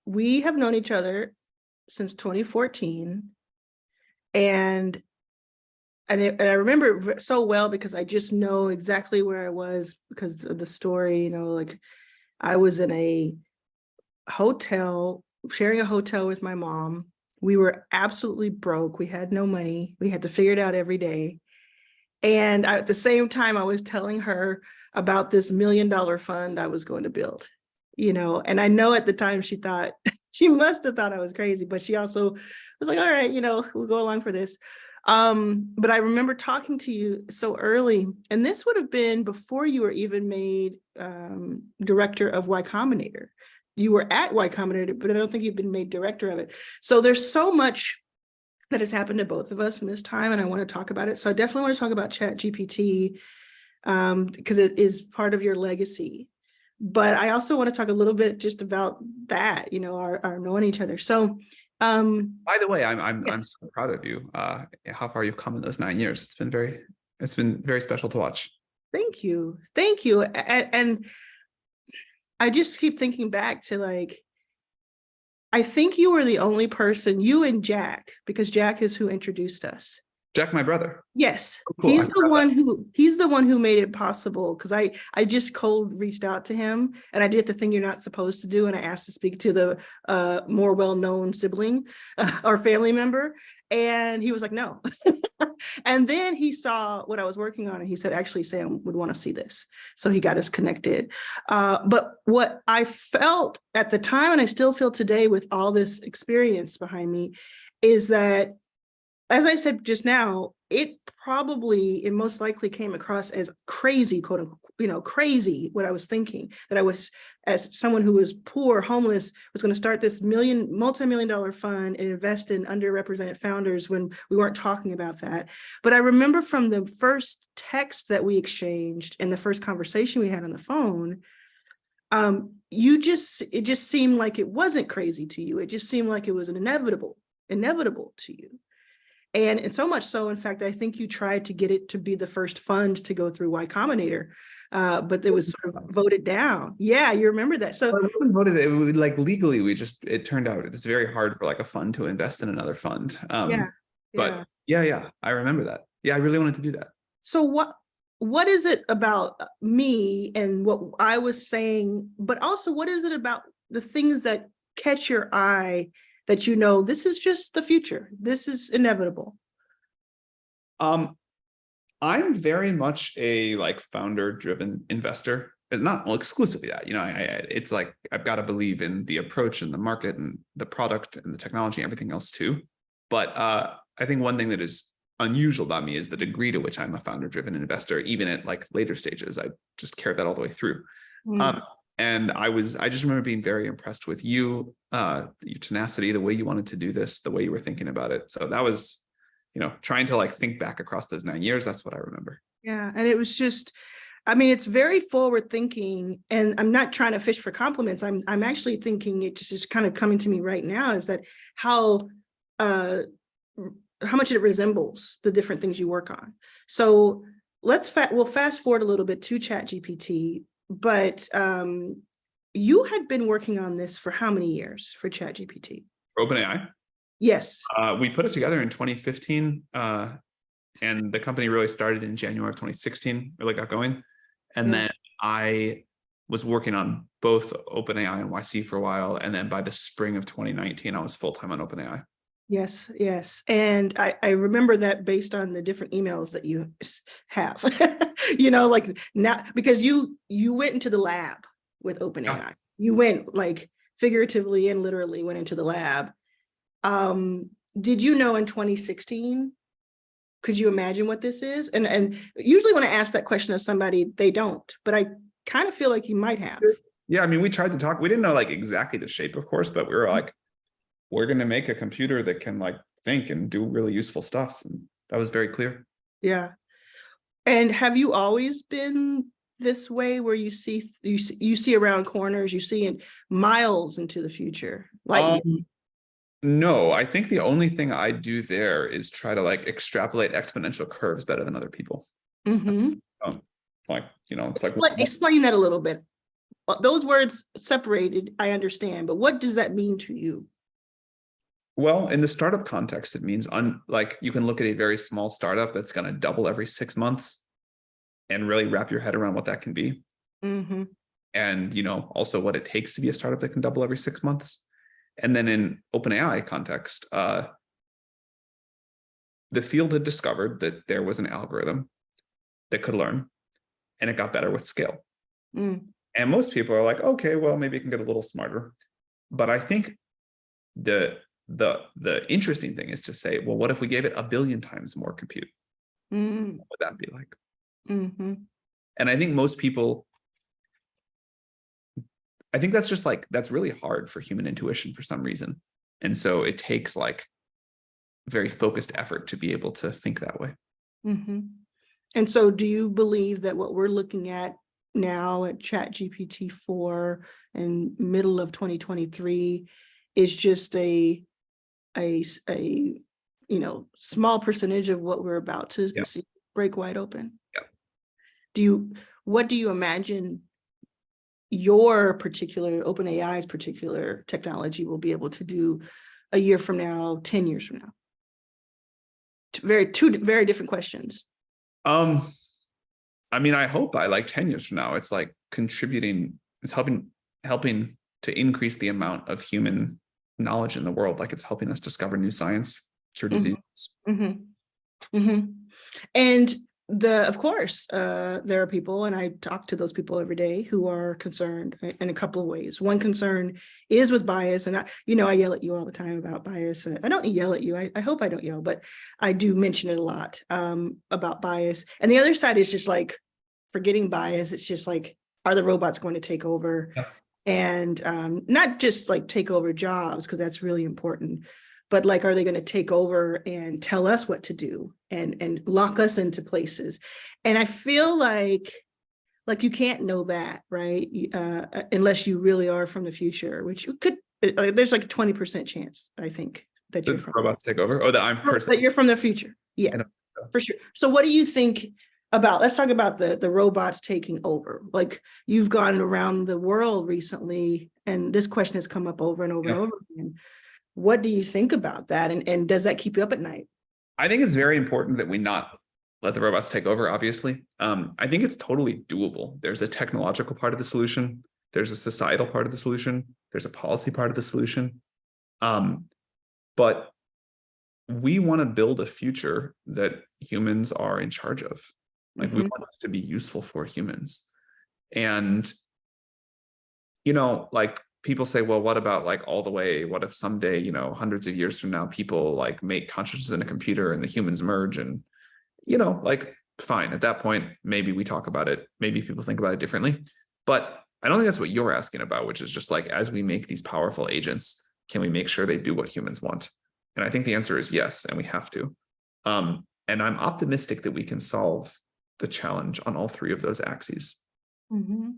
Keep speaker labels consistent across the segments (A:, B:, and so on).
A: we have known each other since 2014, and and I remember it so well because I just know exactly where I was because of the story. Like I was in a hotel, sharing a hotel with my mom. We were absolutely broke. We had no money. We had to figure it out every day. And at the same time, I was telling her about this $1 million fund I was going to build, and I know at the time she thought, she must have thought I was crazy, but she also was like, all right, we'll go along for this. But I remember talking to you so early, and this would have been before you were even made director of Y Combinator. You were at Y Combinator, but I don't think you've been made director of it. So there's so much that has happened to both of us in this time, and I want to talk about it. So I definitely want to talk about ChatGPT because it is part of your legacy. But I also want to talk a little bit just about that, our knowing each other. So
B: by the way, I'm
A: yes.
B: so proud of you. How far you've come in those 9 years. It's been very special to watch.
A: Thank you. And I just keep thinking back to, like, I think you were the only person, you and Jack, because Jack is who introduced us.
B: Jack, my brother.
A: Yes,
B: Oh, cool.
A: he's the one who made it possible, because I just cold reached out to him and I did the thing you're not supposed to do, and I asked to speak to the more well-known sibling or family member, and he was like, no. And then he saw what I was working on and he said, actually, Sam would want to see this. So he got us connected. But what I felt at the time, and I still feel today with all this experience behind me, is that, as I said just now, it most likely came across as crazy, quote unquote, crazy what I was thinking, that I was, as someone who was poor, homeless, was going to start this multi-million-dollar fund and invest in underrepresented founders when we weren't talking about that. But I remember from the first text that we exchanged and the first conversation we had on the phone, it just seemed like it wasn't crazy to you. It just seemed like it was an inevitable to you. And so much so, in fact, I think you tried to get it to be the first fund to go through Y Combinator, but it was sort of voted down. Yeah, you remember that. So
B: it wasn't voted. It was like legally, it turned out it's very hard for like a fund to invest in another fund. But yeah, I remember that. Yeah, I really wanted to do that.
A: So what is it about me and what I was saying, but also what is it about the things that catch your eye that this is just the future, this is inevitable?
B: I'm very much a founder-driven investor, but not exclusively that. It's like I've got to believe in the approach and the market and the product and the technology and everything else too. But I think one thing that is unusual about me is the degree to which I'm a founder-driven investor, even at later stages. I just carried that all the way through. And I just remember being very impressed with you, your tenacity, the way you wanted to do this, the way you were thinking about it. So that was, trying to think back across those 9 years. That's what I remember.
A: Yeah. And it was just, it's very forward thinking, and I'm not trying to fish for compliments. I'm actually thinking, it just is kind of coming to me right now, is that how much it resembles the different things you work on. So we'll fast forward a little bit to ChatGPT. But you had been working on this for how many years for ChatGPT?
B: OpenAI?
A: Yes.
B: We put it together in 2015, and the company really started in January of 2016, really got going. And then I was working on both OpenAI and YC for a while. And then by the spring of 2019, I was full-time on OpenAI.
A: Yes. And I remember that based on the different emails that you have, now, because you went into the lab with OpenAI. Yeah. You went figuratively and literally went into the lab. Did you know in 2016, could you imagine what this is? And usually when I ask that question of somebody, they don't, but I kind of feel like you might have.
B: Yeah. We tried to talk, we didn't know exactly the shape, of course, but we were we're going to make a computer that can think and do really useful stuff. And that was very clear.
A: Yeah. And have you always been this way, where you see around corners, you see miles into the future?
B: No, I think the only thing I do there is try to extrapolate exponential curves better than other people.
A: Mm-hmm.
B: It's
A: explain that a little bit. Those words separated, I understand, but what does that mean to you?
B: Well, in the startup context, it means like you can look at a very small startup that's going to double every 6 months and really wrap your head around what that can be.
A: Mm-hmm.
B: And, also what it takes to be a startup that can double every 6 months. And then in OpenAI context, the field had discovered that there was an algorithm that could learn, and it got better with scale.
A: Mm.
B: And most people are like, okay, well, maybe it can get a little smarter. But I think the interesting thing is to say, well, what if we gave it 1 billion times more compute?
A: Mm.
B: What would that be like?
A: Mm-hmm.
B: And I think most people, I think that's just like, that's really hard for human intuition for some reason. And so it takes like very focused effort to be able to think that way.
A: Mm-hmm. And so do you believe that what we're looking at now at ChatGPT 4 and middle of 2023 is just a small percentage of what we're about to see break wide open?
B: Yeah.
A: What do you imagine your particular OpenAI's particular technology will be able to do a year from now, 10 years from now? Two very different questions.
B: I mean, I hope by like 10 years from now, it's like contributing, it's helping to increase the amount of human knowledge in the world. Like it's helping us discover new science, cure diseases.
A: Mm-hmm. Mm-hmm. And of course, there are people, and I talk to those people every day, who are concerned in a couple of ways. One concern is with bias, and I yell at you all the time about bias. I don't yell at you. I hope I don't yell, but I do mention it a lot about bias. And the other side is just like forgetting bias. It's just like, are the robots going to take over?
B: Yeah.
A: And not just like take over jobs, because that's really important, but like, are they going to take over and tell us what to do and lock us into places? And I feel like you can't know that, right? Unless you really are from the future, which you could. There's like a 20% chance, I think, that you're from
B: robots take over, or that I'm personally
A: that you're from the future. Yeah, for sure. So what do you think about, let's talk about the robots taking over. Like, you've gone around the world recently, and this question has come up over and over and over again. What do you think about that? And does that keep you up at night?
B: I think it's very important that we not let the robots take over, obviously. I think it's totally doable. There's a technological part of the solution. There's a societal part of the solution. There's a policy part of the solution. But we want to build a future that humans are in charge of. Like, we want this to be useful for humans. And, like, people say, well, what about like all the way? What if someday, hundreds of years from now, people like make consciousness in a computer and the humans merge? And, like, fine. At that point, maybe we talk about it. Maybe people think about it differently. But I don't think that's what you're asking about, which is just like, as we make these powerful agents, can we make sure they do what humans want? And I think the answer is yes, and we have to. And I'm optimistic that we can solve the challenge on all three of those axes.
A: Mm-hmm.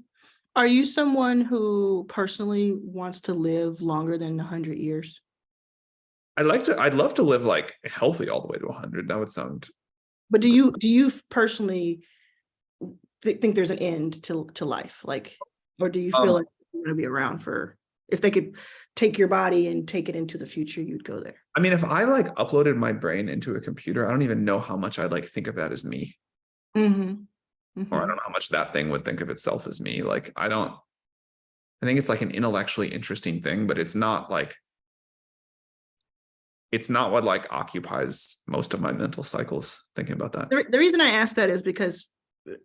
A: Are you someone who personally wants to live longer than 100 years?
B: I'd love to live like healthy all the way to 100. That would sound.
A: But do you personally think there's an end to life? Like, or do you feel like you're going to be around for, if they could take your body and take it into the future, you'd go there?
B: I mean, if I like uploaded my brain into a computer, I don't even know how much I'd like think of that as me.
A: Mm-hmm. Mm-hmm.
B: Or I don't know how much that thing would think of itself as me. Like, I think it's like an intellectually interesting thing, but it's not what like occupies most of my mental cycles thinking about that.
A: The reason I asked that is because,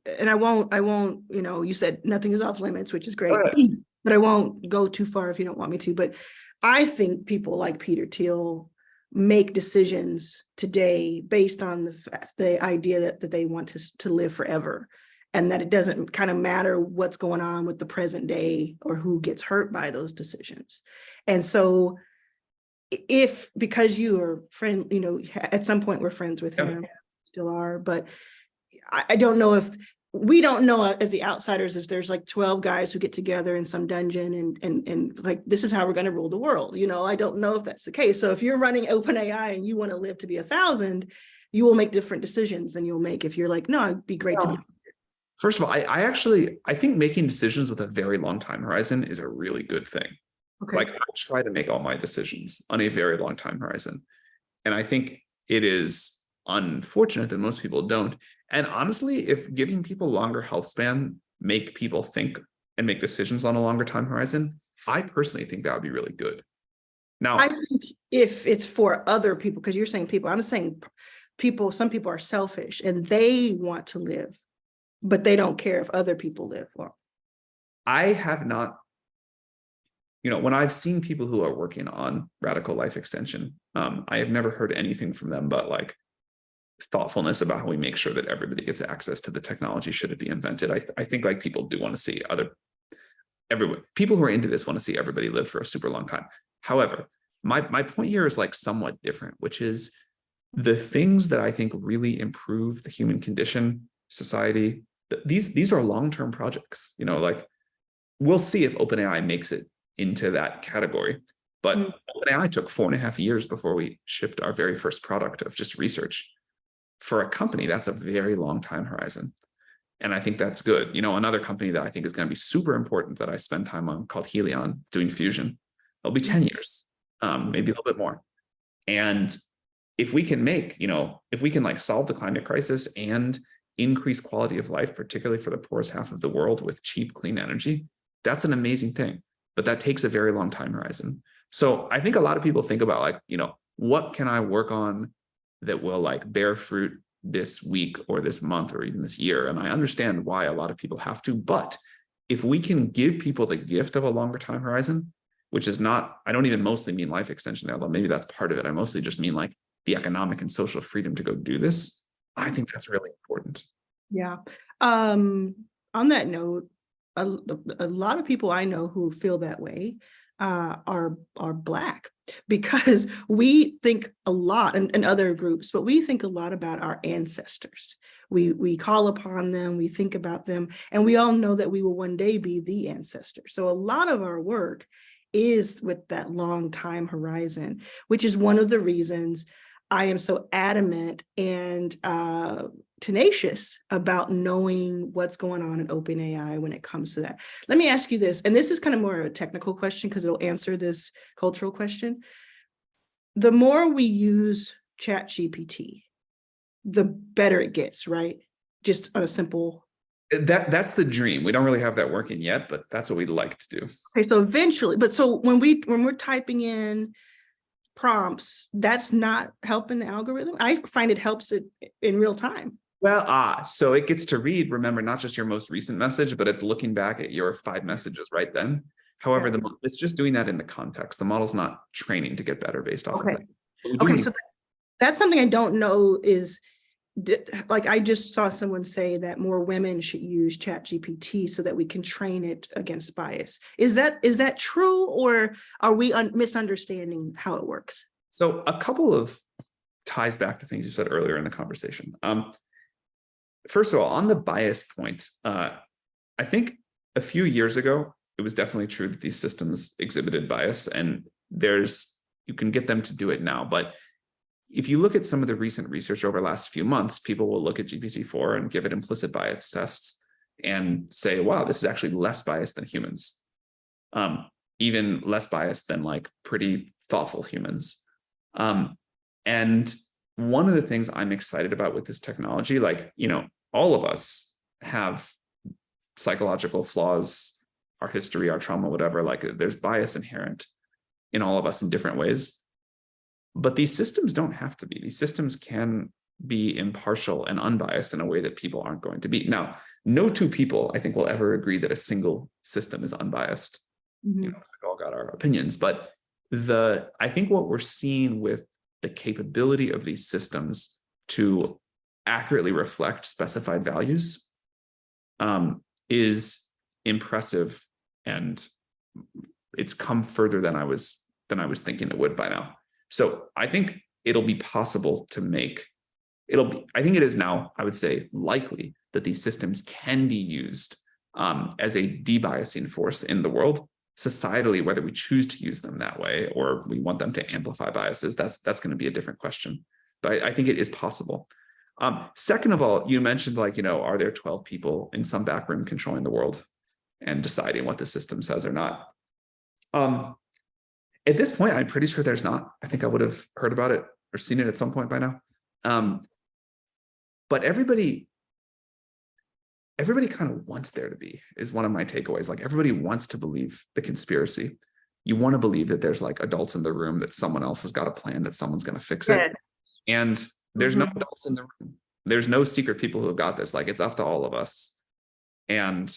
A: and I won't, you said nothing is off limits, which is great, but I won't go too far if you don't want me to. But I think people like Peter Thiel make decisions today based on the idea that they want to live forever, and that it doesn't kind of matter what's going on with the present day or who gets hurt by those decisions. And so because you are friend, at some point we're friends with him, still are, but I don't know if we don't know as the outsiders if there's like 12 guys who get together in some dungeon and like, this is how we're going to rule the world. I don't know if that's the case. So if you're running OpenAI and you want to live to be 1,000, you will make different decisions than you'll make if you're like, no, it'd be great to be.
B: First of all, I think making decisions with a very long time horizon is a really good thing.
A: Okay.
B: Like I try to make all my decisions on a very long time horizon. And I think it is unfortunate that most people don't. And honestly, if giving people longer health span make people think and make decisions on a longer time horizon, I personally think that would be really good. Now,
A: I think if it's for other people, because you're saying people, I'm saying people, some people are selfish and they want to live, but they don't care if other people live long.
B: I have not, when I've seen people who are working on radical life extension, I have never heard anything from them but like thoughtfulness about how we make sure that everybody gets access to the technology should it be invented. I think like people do want to see people who are into this want to see everybody live for a super long time. However, my point here is like somewhat different, which is the things that I think really improve the human condition, society, these are long-term projects, like we'll see if OpenAI makes it into that category. But OpenAI took 4.5 years before we shipped our very first product of just research. For a company, that's a very long time horizon. And I think that's good. Another company that I think is going to be super important that I spend time on called Helion doing fusion. It'll be 10 years, maybe a little bit more. And if we can if we can like solve the climate crisis and increase quality of life, particularly for the poorest half of the world with cheap, clean energy, that's an amazing thing. But that takes a very long time horizon. So I think a lot of people think about like, what can I work on that will like bear fruit this week or this month or even this year? And I understand why a lot of people have to, but if we can give people the gift of a longer time horizon, which is not, I don't even mostly mean life extension, although maybe that's part of it. I mostly just mean like the economic and social freedom to go do this. I think that's really important.
A: Yeah. On that note, a lot of people I know who feel that way are Black, because we think a lot, and other groups, but we think a lot about our ancestors. We call upon them, we think about them, and we all know that we will one day be the ancestor. So a lot of our work is with that long time horizon, which is one of the reasons I am so adamant and tenacious about knowing what's going on in OpenAI when it comes to that. Let me ask you this, and this is kind of more of a technical question because it'll answer this cultural question. The more we use ChatGPT, the better it gets, right? Just on a simple.
B: That's the dream. We don't really have that working yet, but that's what we'd like to do.
A: Okay, so eventually, but so when we're typing in prompts, that's not helping the algorithm. I find it helps it in real time.
B: Well, so it gets to read, remember, not just your most recent message, but it's looking back at your 5 messages right then. However, it's just doing that in the context. The model's not training to get better based off of that.
A: Okay, so that's something I don't know is, like I just saw someone say that more women should use ChatGPT so that we can train it against bias. Is that true, or are we misunderstanding how it works?
B: So a couple of ties back to things you said earlier in the conversation. First of all, on the bias point, I think a few years ago, it was definitely true that these systems exhibited bias, and you can get them to do it now. But if you look at some of the recent research over the last few months, people will look at GPT-4 and give it implicit bias tests and say, wow, this is actually less biased than humans, even less biased than like pretty thoughtful humans. And one of the things I'm excited about with this technology, like, all of us have psychological flaws, our history, our trauma, whatever, like there's bias inherent in all of us in different ways. But these systems don't have to be. These systems can be impartial and unbiased in a way that people aren't going to be. Now, no two people, I think, will ever agree that a single system is unbiased. We've all got our opinions, but I think what we're seeing with the capability of these systems to accurately reflect specified values is impressive, and it's come further than I was thinking it would by now. So I think it'll be possible to I think it is now, I would say, likely that these systems can be used as a debiasing force in the world. Societally, whether we choose to use them that way or we want them to amplify biases, that's going to be a different question. But I think it is possible. Second of all, you mentioned like, are there 12 people in some back room controlling the world and deciding what the system says or not? At this point, I'm pretty sure there's not. I think I would have heard about it or seen it at some point by now. But everybody kind of wants there to be, is one of my takeaways. Like everybody wants to believe the conspiracy. You want to believe that there's like adults in the room, that someone else has got a plan, that someone's going to fix it. And there's no adults in the room. There's no secret people who have got this. Like it's up to all of us. And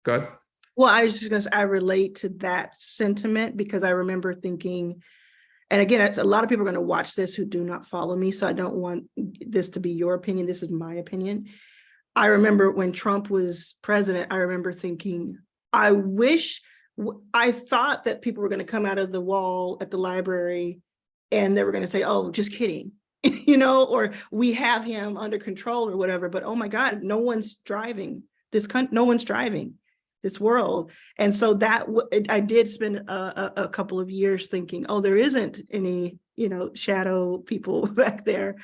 B: go ahead.
A: Well, I was just going to say, I relate to that sentiment because I remember thinking, and again, it's a lot of people are going to watch this who do not follow me. So I don't want this to be your opinion. This is my opinion. I remember when Trump was president, I remember thinking, I thought that people were going to come out of the wall at the library and they were going to say, oh, just kidding, or we have him under control or whatever. But oh my God, no one's driving this country. No one's driving this world. And so that I did spend a couple of years thinking, oh, there isn't any, shadow people back there,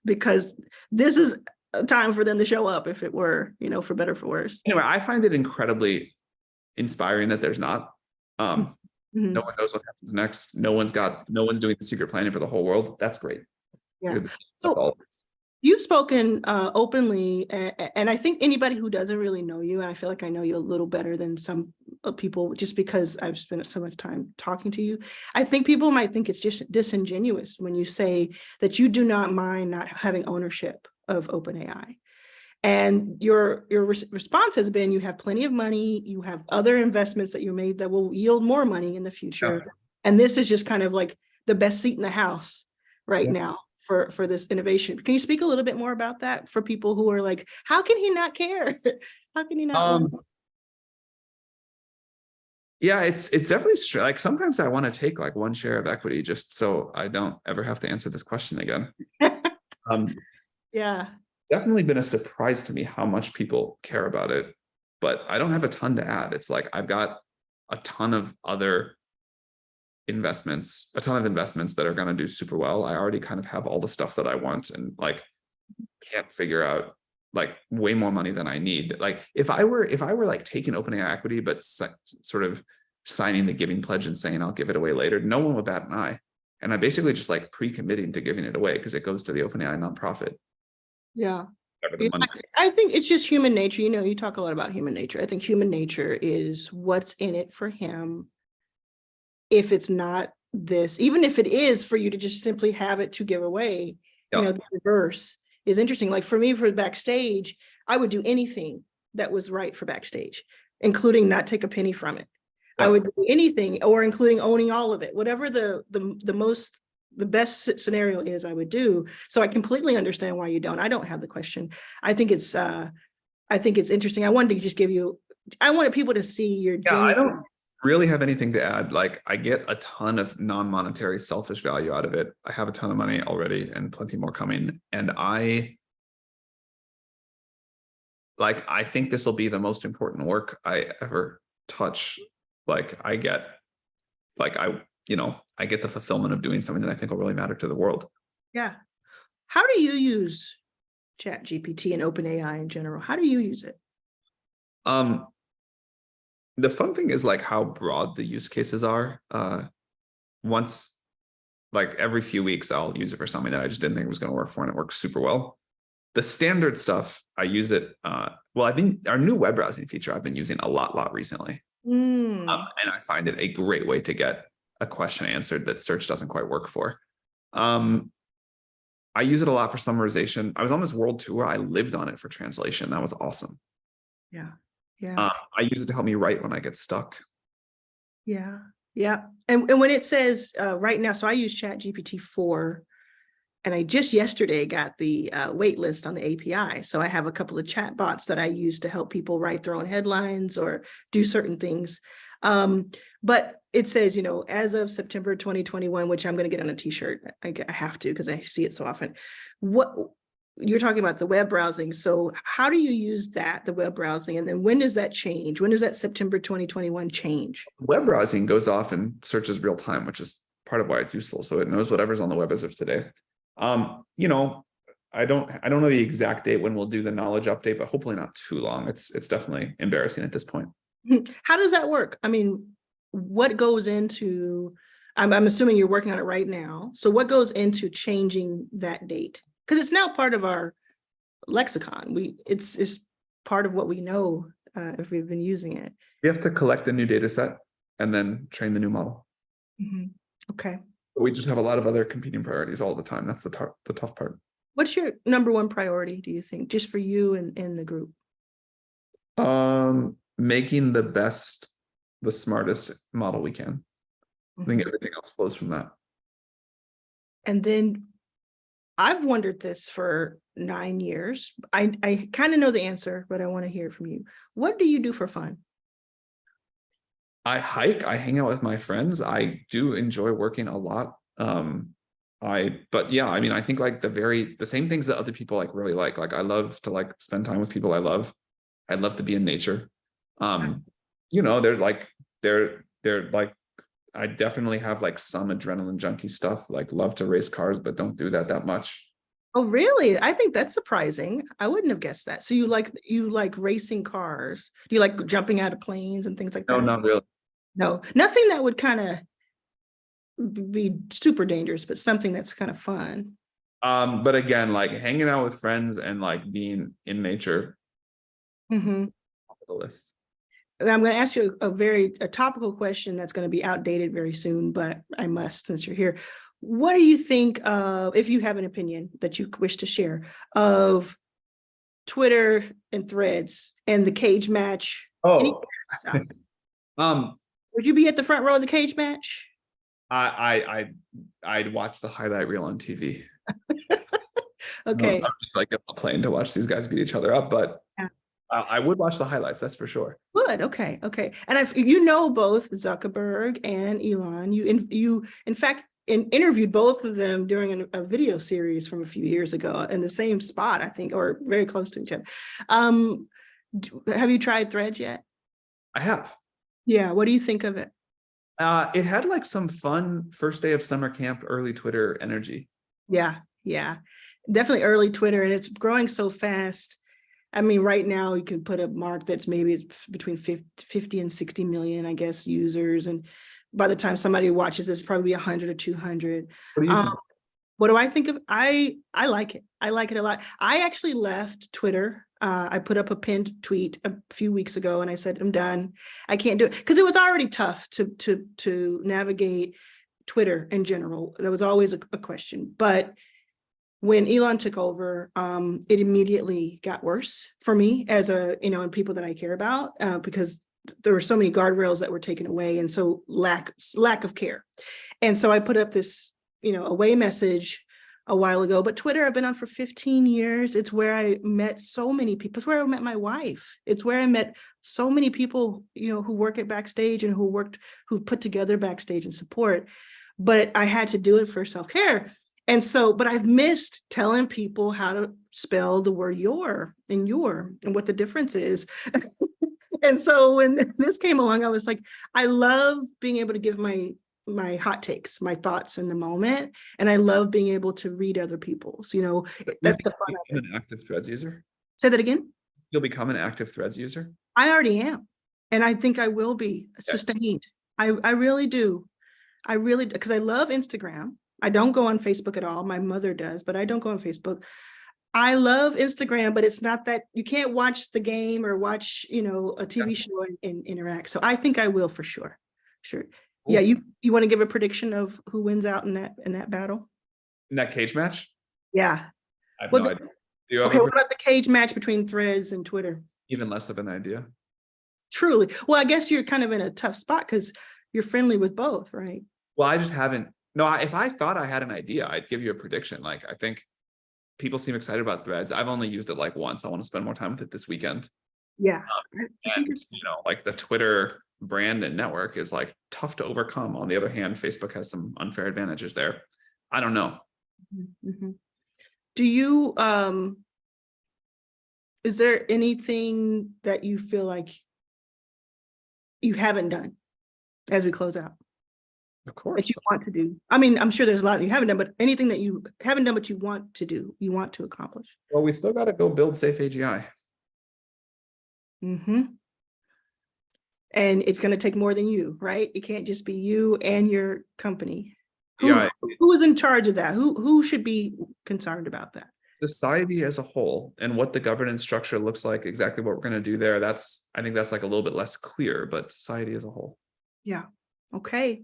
A: because this is a time for them to show up if it were, for better or for worse.
B: Anyway, I find it incredibly inspiring that there's not. No one knows what happens next. No one's doing the secret planning for the whole world. That's great.
A: Yeah. So you've spoken openly, and I think anybody who doesn't really know you, and I feel like I know you a little better than some people just because I've spent so much time talking to you. I think people might think it's just disingenuous when you say that you do not mind not having ownership of OpenAI. And your response has been, you have plenty of money, you have other investments that you made that will yield more money in the future. Yeah. And this is just kind of like the best seat in the house right now for this innovation. Can you speak a little bit more about that for people who are like, how can he not care? How can he not?
B: Yeah, it's definitely like sometimes I want to take like one share of equity just so I don't ever have to answer this question again.
A: Yeah.
B: Definitely been a surprise to me how much people care about it, but I don't have a ton to add. It's like I've got a ton of other investments that are going to do super well. I already kind of have all the stuff that I want and like can't figure out like way more money than I need. Like if I were like taking OpenAI equity, but sort of signing the giving pledge and saying I'll give it away later, no one would bat an eye. And I basically just like pre-committing to giving it away because it goes to the OpenAI nonprofit.
A: Yeah. I think it's just human nature. You talk a lot about human nature. I think human nature is what's in it for him. If it's not this, even if it is for you to just simply have it to give away, the reverse is interesting. Like for me, for Backstage, I would do anything that was right for Backstage, including not take a penny from it. I would do anything, or including owning all of it, whatever the best scenario is, I would do. So I completely understand why you don't. I don't have the question. I think it's interesting. I wanted people to see your genuine.
B: I don't really have anything to add. Like I get a ton of non-monetary selfish value out of it. I have a ton of money already and plenty more coming. And I think this will be the most important work I ever touch. Like I get the fulfillment of doing something that I think will really matter to the world.
A: Yeah. How do you use ChatGPT and OpenAI in general? How do you use it?
B: The fun thing is like how broad the use cases are. Once, like every few weeks, I'll use it for something that I just didn't think was going to work for, and it works super well. The standard stuff, I use it. I think our new web browsing feature I've been using a lot recently. And I find it a great way to get a question answered that search doesn't quite work for. I use it a lot for summarization. I was on this world tour. I lived on it for translation. That was awesome.
A: Yeah.
B: I use it to help me write when I get stuck.
A: Yeah. And when it says right now, so I use ChatGPT 4, and I just yesterday got the wait list on the API. So I have a couple of chat bots that I use to help people write their own headlines or do certain things. But it says, as of September 2021, which I'm going to get on a t-shirt. I have to, because I see it so often. What you're talking about, the web browsing. So how do you use the web browsing? And then when does that change? When does that September 2021 change?
B: Web browsing goes off and searches real time, which is part of why it's useful. So it knows whatever's on the web as of today. I don't know the exact date when we'll do the knowledge update, but hopefully not too long. It's definitely embarrassing at this point.
A: How does that work? I mean, what goes into, I'm assuming you're working on it right now. So what goes into changing that date? Because it's now part of our lexicon. It's part of what we know if we've been using it.
B: We have to collect a new data set and then train the new model.
A: Okay.
B: But we just have a lot of other competing priorities all the time. That's the tough part.
A: What's your number one priority, do you think, just for you and the group?
B: Making the smartest model we can. I think everything else flows from that.
A: And then I've wondered this for 9 years. I kind of know the answer, but I want to hear it from you. What do you do for fun?
B: I hike, I hang out with my friends. I do enjoy working a lot. But yeah, I mean, I think like the same things that other people like really like I love to like spend time with people I love. I'd love to be in nature. You know, they're like I definitely have like some adrenaline junkie stuff, like love to race cars, but don't do that much.
A: Oh, really? I think that's surprising. I wouldn't have guessed that. So you like racing cars. Do you like jumping out of planes and things like that?
B: No, not really.
A: No, nothing that would kind of be super dangerous, but something that's kind of fun.
B: But again, like hanging out with friends and like being in nature. Off the list.
A: And I'm going to ask you a topical question that's going to be outdated very soon, but I must since you're here. What do you think of, if you have an opinion that you wish to share, of Twitter and Threads and the cage match?
B: Oh,
A: would you be at the front row of the cage match?
B: I'd watch the highlight reel on TV.
A: Okay.
B: I'd like a plane to watch these guys beat each other up, but yeah. I would watch the highlights. That's for sure.
A: Good. Okay. And you know both Zuckerberg and Elon. You in fact interviewed both of them during a video series from a few years ago in the same spot, I think, or very close to each other. Have you tried Threads yet?
B: I have.
A: Yeah. What do you think of it?
B: It had like some fun first day of summer camp, early Twitter energy.
A: Yeah. Definitely early Twitter, and it's growing so fast. I mean, right now you can put a mark that's maybe between 50 and 60 million, I guess, users. And by the time somebody watches this, probably 100 or 200.
B: What do you think?
A: What do I think of? I like it. I like it a lot. I actually left Twitter. I put up a pinned tweet a few weeks ago and I said, I'm done. I can't do it because it was already tough to navigate Twitter in general. There was always a question. But when Elon took over, it immediately got worse for me as and people that I care about, because there were so many guardrails that were taken away, and so lack of care. And so I put up this, away message a while ago. But Twitter, I've been on for 15 years. It's where I met so many people. It's where I met my wife. It's where I met so many people, who work at Backstage and who put together Backstage and support. But I had to do it for self-care. And so, but I've missed telling people how to spell the word your and what the difference is. And so when this came along, I was like, I love being able to give my hot takes, my thoughts in the moment. And I love being able to read other people's, that's the fun of it.
B: An active Threads user?
A: Say that again?
B: You'll become an active Threads user?
A: I already am. And I think I will be sustained. I really do. Because I love Instagram. I don't go on Facebook at all. My mother does, but I don't go on Facebook. I love Instagram, but it's not that you can't watch the game or watch, a TV show and interact. So I think I will for sure. Sure. Cool. Yeah. You want to give a prediction of who wins out in that battle?
B: In that cage match?
A: Yeah.
B: I have no idea.
A: Okay. What about the cage match between Threads and Twitter?
B: Even less of an idea.
A: Truly. Well, I guess you're kind of in a tough spot because you're friendly with both, right?
B: Well, I just haven't. No, if I thought I had an idea, I'd give you a prediction. Like, I think people seem excited about Threads. I've only used it like once. I want to spend more time with it this weekend.
A: Yeah.
B: And, like the Twitter brand and network is like tough to overcome. On the other hand, Facebook has some unfair advantages there. I don't know.
A: Mm-hmm. Do you, is there anything that you feel like you haven't done as we close out?
B: Of
A: that you
B: course.
A: want to do? I mean, I'm sure there's a lot you haven't done, but anything that you haven't done, but you want to do, you want to accomplish.
B: Well, we still got to go build safe AGI.
A: Mm-hmm. And it's going to take more than you, right? It can't just be you and your company.
B: Yeah,
A: Who is in charge of that? Who should be concerned about that?
B: society as a whole and what the governance structure looks like, exactly what we're going to do there. I think that's like a little bit less clear, but society as a whole.
A: Yeah. Okay.